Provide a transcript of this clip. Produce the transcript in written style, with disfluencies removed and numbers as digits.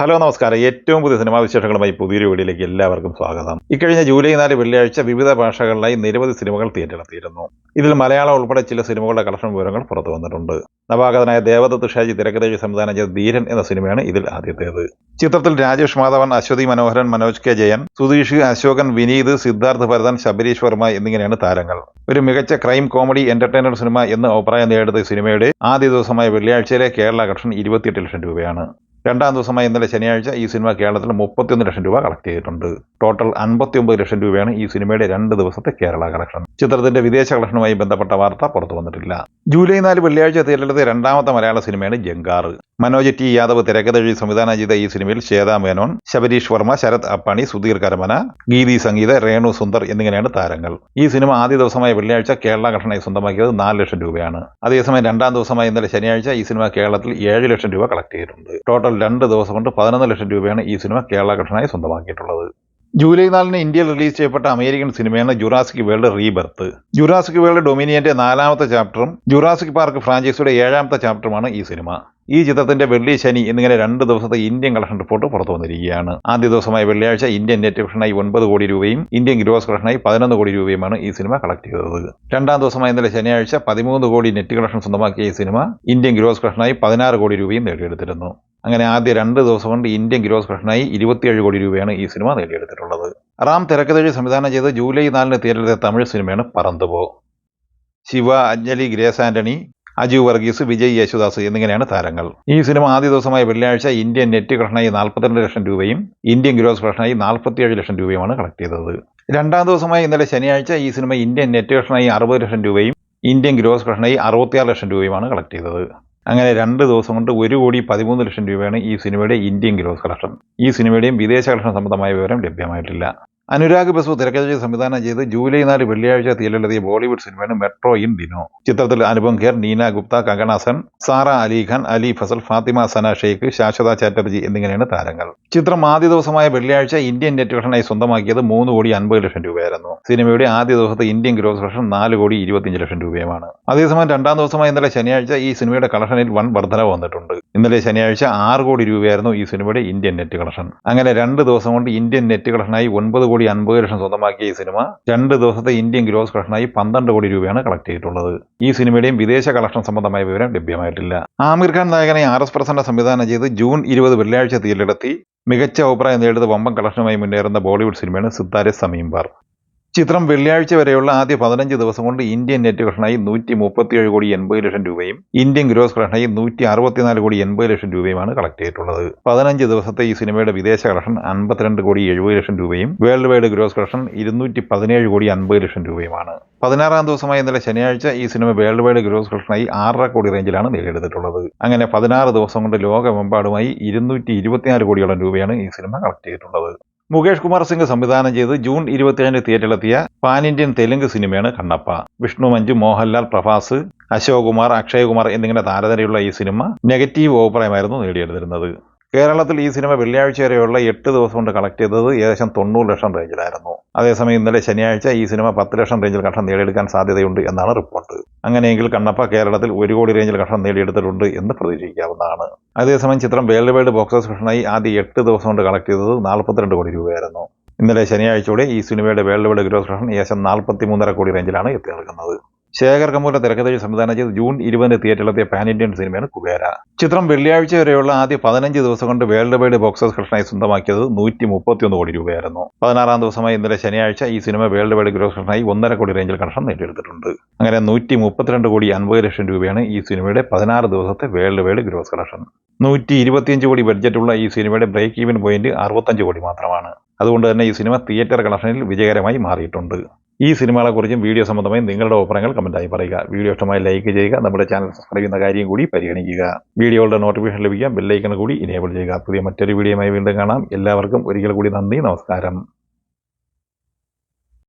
Hello നമസ്കാരം. ഏറ്റവും പുതിയ സിനിമാ വിശേഷങ്ങളുമായി പുതിയൊരു വീഡിയോയിലേക്ക് എല്ലാവർക്കും സ്വാഗതം. ഇക്കഴിഞ്ഞ ജൂലൈ 4 വെള്ളിയാഴ്ച വിവിധ ഭാഷകളിലായി നിരവധി സിനിമകൾ തിയേറ്ററിലെത്തിയിരുന്നു. ഇതിൽ മലയാളം ഉൾപ്പെടെ ചില സിനിമകളുടെ കളക്ഷൻ വിവരങ്ങൾ പുറത്തു വന്നിട്ടുണ്ട്. നവാഗതനായ ദേവദത്ത് ഷാജി തിരക്കഥയിൽ സംവിധാനം ചെയ്ത ധീരൻ എന്ന സിനിമയാണ് ഇതിൽ ആദ്യത്തേത്. ചിത്രത്തിൽ രാജേഷ് മാധവൻ, അശ്വതി മനോഹരൻ, മനോജ് കെ ജയൻ, സുധീഷ്, അശോകൻ, വിനീത്, സിദ്ധാർത്ഥ് ഭരതൻ, ശബരീഷ് വർമ്മ എന്നിങ്ങനെയാണ് താരങ്ങൾ. ഒരു മികച്ച ക്രൈം കോമഡി എന്റർടൈനർ സിനിമ എന്ന് അഭിപ്രായം നേടിയ സിനിമയുടെ ആദ്യ ദിവസമായ വെള്ളിയാഴ്ചയിലെ കേരള കളക്ഷൻ 28 ലക്ഷം രൂപയാണ്. രണ്ടാം ദിവസമായി ഇന്നലെ ശനിയാഴ്ച ഈ സിനിമ കേരളത്തിൽ 31 ലക്ഷം രൂപ കളക്ട് ചെയ്തിട്ടുണ്ട്. ടോട്ടൽ 59 ലക്ഷം രൂപയാണ് ഈ സിനിമയുടെ 2 ദിവസത്തെ കേരള കളക്ഷൻ. ചിത്രത്തിന്റെ വിദേശ കളക്ഷനുമായി ബന്ധപ്പെട്ട വാർത്ത പുറത്തു വന്നിട്ടില്ല. ജൂലൈ 4 വെള്ളിയാഴ്ച തിയേറ്ററിലെത്തിയ രണ്ടാമത്തെ മലയാള സിനിമയാണ് ജങ്കാർ. മനോജ് ടി യാദവ് തിരക്കഥ എഴുതി സംവിധാനം ചെയ്ത ഈ സിനിമയിൽ ശ്വേതാ മേനോൻ, ശബരീഷ് വർമ്മ, ശരത് അപ്പാണി, സുധീർ കരമന, ഗീതി സംഗീത, രേണു സുന്ദർ എന്നിങ്ങനെയാണ് താരങ്ങൾ. ഈ സിനിമ ആദ്യ ദിവസമായ വെള്ളിയാഴ്ച കേരള കളക്ഷനായി സ്വന്തമാക്കിയത് 4 ലക്ഷം രൂപയാണ്. അതേസമയം രണ്ടാം ദിവസമായ ഇന്നലെ ശനിയാഴ്ച ഈ സിനിമ കേരളത്തിൽ 7 ലക്ഷം രൂപ കളക്ട് ചെയ്തിട്ടുണ്ട്. ടോട്ടൽ 2 ദിവസം കൊണ്ട് 11 ലക്ഷം രൂപയാണ് ഈ സിനിമ കേരള കളക്ഷനായി സ്വന്തമാക്കിയിട്ടുള്ളത്. ജൂലൈ 4 ഇന്ത്യയിൽ റിലീസ് ചെയ്യപ്പെട്ട അമേരിക്കൻ സിനിമയാണ് Jurassic World Rebirth. Jurassic World ഡൊമിനിയന്റെ 4ാമത്തെ ചാപ്റ്ററും ജുറാസിക് പാർക്ക് ഫ്രാഞ്ചൈസിയുടെ 7ാമത്തെ ചാപ്റ്ററുമാണ് ഈ സിനിമ. ഈ ചിത്രത്തിന്റെ വെള്ളി, ശനി എന്നിങ്ങനെ 2 ദിവസത്തെ ഇന്ത്യൻ കളക്ഷൻ റിപ്പോർട്ട് പുറത്തു വന്നിരിക്കുകയാണ്. ആദ്യ ദിവസമായ വെള്ളിയാഴ്ച ഇന്ത്യൻ നെറ്റ് കളക്ഷനായി 9 കോടി രൂപയും ഇന്ത്യൻ ഗ്രോസ് കളക്ഷനായി 11 കോടി രൂപയുമാണ് ഈ സിനിമ കളക്ട് ചെയ്തത്. രണ്ടാം ദിവസമായ ഇന്നലെ ശനിയാഴ്ച 13 കോടി നെറ്റ് കളക്ഷൻ സ്വന്തമാക്കിയ ഈ സിനിമ ഇന്ത്യൻ ഗ്രോസ് കളക്ഷനായി 16 കോടി രൂപയും നേടിയെടുത്തിരുന്നു. അങ്ങനെ ആദ്യ 2 ദിവസം കൊണ്ട് ഇന്ത്യൻ ഗ്രോസ് കളക്ഷനായി 27 കോടി രൂപയാണ് ഈ സിനിമ നേടിയെടുത്തിട്ടുള്ളത്. റാം തിരക്കഥ സംവിധാനം ചെയ്ത് ജൂലൈ 4 തിയേറ്ററിലെ തമിഴ് സിനിമയാണ് പറന്തുപോ. ശിവ, അഞ്ജലി, ഗ്രേസ് ആന്റണി, അജു വർഗീസ്, വിജയ് യേശുദാസ് എന്നിങ്ങനെയാണ് താരങ്ങൾ. ഈ സിനിമ ആദ്യ ദിവസമായ വെള്ളിയാഴ്ച ഇന്ത്യൻ നെറ്റ് കളക്ഷനായി 42 ലക്ഷം രൂപയും ഇന്ത്യൻ ഗ്രോസ് കളക്ഷനായി 47 ലക്ഷം രൂപയുമാണ് കളക്ട് ചെയ്തത്. രണ്ടാം ദിവസമായ ഇന്നലെ ശനിയാഴ്ച ഈ സിനിമ ഇന്ത്യൻ നെറ്റ് കളക്ഷനായി 60 ലക്ഷം രൂപയും ഇന്ത്യൻ ഗ്രോസ് കളക്ഷനായി 66 ലക്ഷം രൂപയുമാണ് കളക്ട് ചെയ്തത്. അങ്ങനെ 2 ദിവസം കൊണ്ട് 1 കോടി 13 ലക്ഷം രൂപയാണ് ഈ സിനിമയുടെ ഇന്ത്യൻ ഗ്രോസ് കളക്ഷൻ. ഈ സിനിമയുടെയും വിദേശ കളക്ഷൻ സംബന്ധമായ വിവരം ലഭ്യമായിട്ടില്ല. അനുരാഗ് ബസു തിരക്കഥ സംവിധാനം ചെയ്ത് ജൂലൈ 4 വെള്ളിയാഴ്ച തിയേറ്ററിലെത്തിയ ബോളിവുഡ് സിനിമയാണ് മെട്രോ ഇൻ ഡിനോ. ചിത്രത്തിൽ അനുപം ഖേർ, നീന ഗുപ്ത, കങ്കണ സെൻ, സാറ അലി ഖാൻ, അലി ഫസൽ, ഫാത്തിമ സന ഷെയ്ഖ്, ശാശ്വത ചാറ്റർജി എന്നിങ്ങനെയാണ് താരങ്ങൾ. ചിത്രം ആദ്യ ദിവസമായ വെള്ളിയാഴ്ച ഇന്ത്യൻ നെറ്റ് കളക്ഷനായി സ്വന്തമാക്കിയത് 3 കോടി 50 ലക്ഷം രൂപയായിരുന്നു. സിനിമയുടെ ആദ്യ ദിവസത്തെ ഇന്ത്യൻ ഗ്രോസ് കളക്ഷൻ 4 കോടി 25 ലക്ഷം രൂപയുമാണ്. അതേസമയം രണ്ടാം ദിവസമായ ഇന്നലെ ശനിയാഴ്ച ഈ സിനിമയുടെ കളക്ഷനിൽ വൻ വർധനവ് വന്നിട്ടുണ്ട്. ഇന്നലെ ശനിയാഴ്ച 6 കോടി രൂപയായിരുന്നു ഈ സിനിമയുടെ ഇന്ത്യൻ നെറ്റ് കളക്ഷൻ. അങ്ങനെ 2 ദിവസം കൊണ്ട് ഇന്ത്യൻ നെറ്റ് കളക്ഷനായി 9 കോടി 50 ലക്ഷം സ്വന്തമാക്കിയ ഈ സിനിമ 2 ദിവസത്തെ ഇന്ത്യൻ ഗ്രോസ് കളക്ഷനായി 12 കോടി രൂപയാണ് കളക്ട് ചെയ്തിട്ടുള്ളത്. ഈ സിനിമയുടെയും വിദേശ കളക്ഷൻ സംബന്ധമായ വിവരം ലഭ്യമായിട്ടില്ല. ആമിർ ഖാൻ നായകനെ RS പ്രസന്ന സംവിധാനം ചെയ്ത് ജൂൺ 20 വെള്ളിയാഴ്ച തിയേറ്ററിലെത്തി മികച്ച അഭിപ്രായം നേടിയത് വമ്പൻ കളക്ഷനുമായി മുന്നേറുന്ന ബോളിവുഡ് സിനിമയാണ് സിത്താരെ സമീം പാർ. ചിത്രം വെള്ളിയാഴ്ച വരെയുള്ള ആദ്യ 15 ദിവസം കൊണ്ട് ഇന്ത്യൻ നെറ്റ് കളക്ഷനായി 137 കോടി 80 ലക്ഷം രൂപയും ഇന്ത്യൻ ഗ്രോസ് കളക്ഷനായി 164 കോടി 80 ലക്ഷം രൂപയുമാണ് കളക്ട് ചെയ്തിട്ടുള്ളത്. 15 ദിവസത്തെ ഈ സിനിമയുടെ വിദേശ കളക്ഷൻ 52 കോടി 70 ലക്ഷം രൂപയും വേൾഡ് വൈഡ് ഗ്രോസ് കളക്ഷൻ 217 കോടി 50 ലക്ഷം രൂപയുമാണ്. 16ാം ദിവസമായ ഇന്നലെ ശനിയാഴ്ച ഈ സിനിമ വേൾഡ് വൈഡ് ഗ്രോസ് കളക്ഷനായി 6.5 കോടി റേഞ്ചിലാണ് നേടിയെടുത്തിട്ടുള്ളത്. അങ്ങനെ 16 ദിവസം കൊണ്ട് ലോകമെമ്പാടുമായി 224 കോടിയോളം രൂപയാണ് ഈ സിനിമ കളക്ട് ചെയ്തിട്ടുള്ളത്. മുകേഷ് കുമാർ സിംഗ് സംവിധാനം ചെയ്ത് ജൂൺ 27 തിയേറ്ററിലെത്തിയ പാൻ ഇന്ത്യൻ തെലുങ്ക് സിനിമയാണ് കണ്ണപ്പ. വിഷ്ണു മഞ്ജു, മോഹൻലാൽ, പ്രഭാസ്, അശോക് കുമാർ, അക്ഷയ് കുമാർ എന്നിങ്ങനെ താരനിരയുള്ള ഈ സിനിമ നെഗറ്റീവ് അഭിപ്രായമായിരുന്നു നേടിയെടുത്തിരുന്നത്. കേരളത്തിൽ ഈ സിനിമ വെള്ളിയാഴ്ച വരെയുള്ള 8 ദിവസം കൊണ്ട് കളക്ട് ചെയ്തത് ഏകദേശം 90 ലക്ഷം റേഞ്ചിലായിരുന്നു. അതേസമയം ഇന്നലെ ശനിയാഴ്ച ഈ സിനിമ 10 ലക്ഷം റേഞ്ചിൽ കളക്ഷൻ നേടിയെടുക്കാൻ സാധ്യതയുണ്ട് എന്നാണ് റിപ്പോർട്ട്. അങ്ങനെയെങ്കിൽ കണ്ണപ്പ കേരളത്തിൽ 1 കോടി റേഞ്ചിൽ കളക്ഷൻ നേടിയെടുത്തിട്ടുണ്ട് എന്ന് പ്രതീക്ഷിക്കാവുന്നതാണ്. അതേസമയം ചിത്രം വേൾഡ് വൈഡ് ബോക്സ് ഓഫീസ് കളക്ഷനായി ആദ്യ 8 ദിവസം കൊണ്ട് കളക്ട് ചെയ്തത് 42 കോടി രൂപയായിരുന്നു. ഇന്നലെ ശനിയാഴ്ചയോടെ ഈ സിനിമയുടെ വേൾഡ് വൈഡ് ഗ്രോസ് കളക്ഷൻ ഏകദേശം 43.5 കോടി റേഞ്ചിലാണ് എത്തി നിൽക്കുന്നത്. ശേഖർ കമൂറിന്റെ തിരക്കഥയിൽ സംവിധാനം ചെയ്ത് ജൂൺ 20 തിയേറ്ററിലെത്തിയ പാൻ ഇന്ത്യൻ സിനിമയാണ് കുബേര. ചിത്രം വെള്ളിയാഴ്ച വരെയുള്ള ആദ്യ 15 ദിവസം കൊണ്ട് വേൾഡ് വൈഡ് ബോക്സ് ഓഫീസ് കളക്ഷനായി സ്വന്തമാക്കിയത് 131 കോടി രൂപയായിരുന്നു. 16ാം ദിവസമായി ഇന്നലെ ശനിയാഴ്ച ഈ സിനിമ വേൾഡ് വൈഡ് ഗ്രോസ് കളക്ഷനായി 1.5 കോടി റേഞ്ചിൽ കളക്ഷൻ നേടിയെടുത്തിട്ടുണ്ട്. അങ്ങനെ 132 കോടി 50 ലക്ഷം രൂപയാണ് ഈ സിനിമയുടെ 16 ദിവസത്തെ വേൾഡ് വൈഡ് ഗ്രോസ് കളക്ഷൻ. 125 കോടി ബഡ്ജറ്റുള്ള ഈ സിനിമയുടെ ബ്രേക്ക് ഈവൻ പോയിന്റ് 65 കോടി മാത്രമാണ്. അതുകൊണ്ട് തന്നെ ഈ സിനിമ തിയേറ്റർ കളക്ഷനിൽ വിജയകരമായി മാറിയിട്ടുണ്ട്. ഈ സിനിമകളെക്കുറിച്ചും വീഡിയോ സംബന്ധമായി നിങ്ങളുടെ അഭിപ്രായങ്ങൾ കമൻറ്റായി പറയുക. വീഡിയോ ഇഷ്ടമായി ലൈക്ക് ചെയ്യുക. നമ്മുടെ ചാനൽ സബ്സ്ക്രൈബ് ചെയ്യുന്ന കാര്യം കൂടി പരിഗണിക്കുക. വീഡിയോകളുടെ നോട്ടിഫിക്കേഷൻ ലഭിക്കാൻ ബെല്ലൈക്കൺ കൂടി ഇനേബിൾ ചെയ്യുക. പുതിയ മറ്റൊരു വീഡിയോയുമായി വീണ്ടും കാണാം. എല്ലാവർക്കും ഒരിക്കൽ കൂടി നന്ദി, നമസ്കാരം.